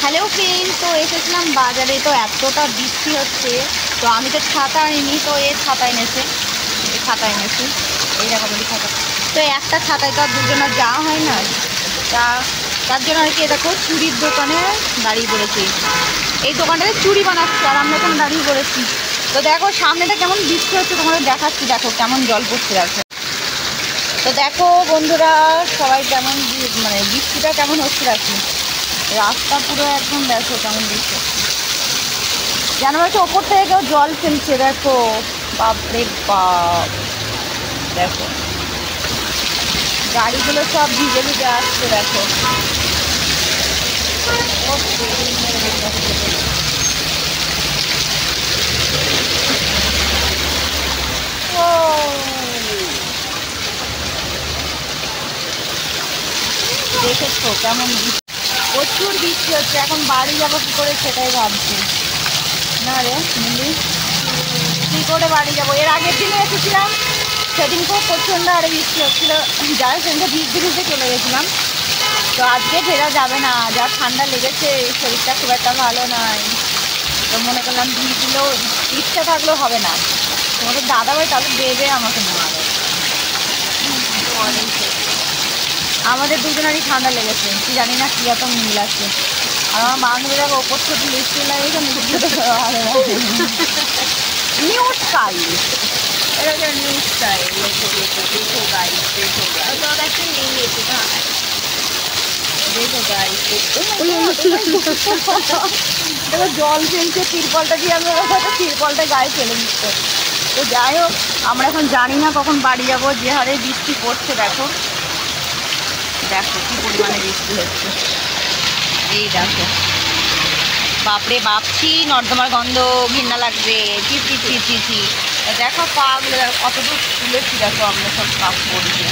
Hello friend, তো এসেছিলাম বাজারে। তো এতটা বৃষ্টি হচ্ছে, তো আমি তো ছাতা আনিনি, তো ছাতা এনেছে, ছাতা এনেছি, এই রকম ছাতা। তো একটা ছাতায় তো আর দুজনের যাওয়া হয় না, তার জন্য আর কি দেখো চুড়ির দোকানে দাঁড়িয়ে পড়েছি। এই দোকানটাতে চুড়ি বানাচ্ছে আর আমরা এখানে দাঁড়িয়ে পড়েছি। তো দেখো সামনেটা কেমন বৃষ্টি হচ্ছে, তোমাদের দেখাচ্ছি, দেখো কেমন জল পড়ছে দেখো। তো দেখো বন্ধুরা, সবাই কেমন মানে বৃষ্টিটা কেমন হচ্ছে দেখো, রাস্তা পুরো একদম দেখো কেমন বৃষ্টি হচ্ছে, যেন হচ্ছে ওপর থেকে কেউ জল ফেলছে। দেখো বাপরে বাপ, দেখো গাড়িগুলো সব ভিজে ভিজে আসছে দেখো। দেখেছো কেমন প্রচুর বৃষ্টি হচ্ছে। এখন বাড়ি যাবো কি করে সেটাই ভাবছি। না রে মিলি, কী করে বাড়ি যাবো? এর আগের দিনে এসেছিলাম, সেদিন খুব প্রচণ্ড আরে বৃষ্টি হচ্ছিল, যাই সেদিনকে ভিজতে ভিজতে চলে গেছিলাম। তো আজকে ফেরা যাবে না, যা ঠান্ডা লেগেছে, শরীরটা খুব একটা ভালো নয়। তো মনে করলাম ভিজলেও ইচ্ছা থাকলেও হবে না, তোমাদের দাদাভাই তাহলে দেবে আমাকে মারে। আমাদের দুজনেরই ঠান্ডা লেগেছে, কি জানি না কি এত মিল আছে। আর আমার বান্ধবীরা ওপর থেকে লিপস্টিক লাগিয়েছে, নিউ স্টাইল, এটা হচ্ছে নিউ স্টাইল। দেখো গাইস, দেখো গাইস, দেখো জল ফেলছে তিরপলটা দিয়ে, আমি হয়তো তিরপলটা গায়ে ফেলে দিচ্ছে। তো যাই হোক, আমরা এখন জানি না কখন বাড়ি যাবো, যে হারে বৃষ্টি পড়ছে দেখো। দেখো কি পরিমাণে বৃষ্টি হচ্ছে, এই দেখো বাপরে বাপছি, নর্দমার গন্ধ ঘৃণা লাগবে, চি চি চি চি চি। দেখো পাগুলো দেখো কতদূর তুলেছি, দেখো আমরা সব কাপ করছি।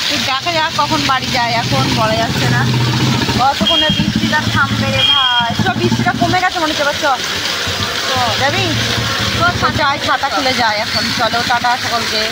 ঠিক দেখা যাক কখন বাড়ি যায়, এখন বলা যাচ্ছে না কতক্ষণে বৃষ্টিটা থামবে রে ভাই। সব বৃষ্টিটা কমে গেছে মনে হচ্ছে, বাচ্চা যাবি তো যাই, ছাতা খুলে যায় এখন। চলো টাটা সকলকে।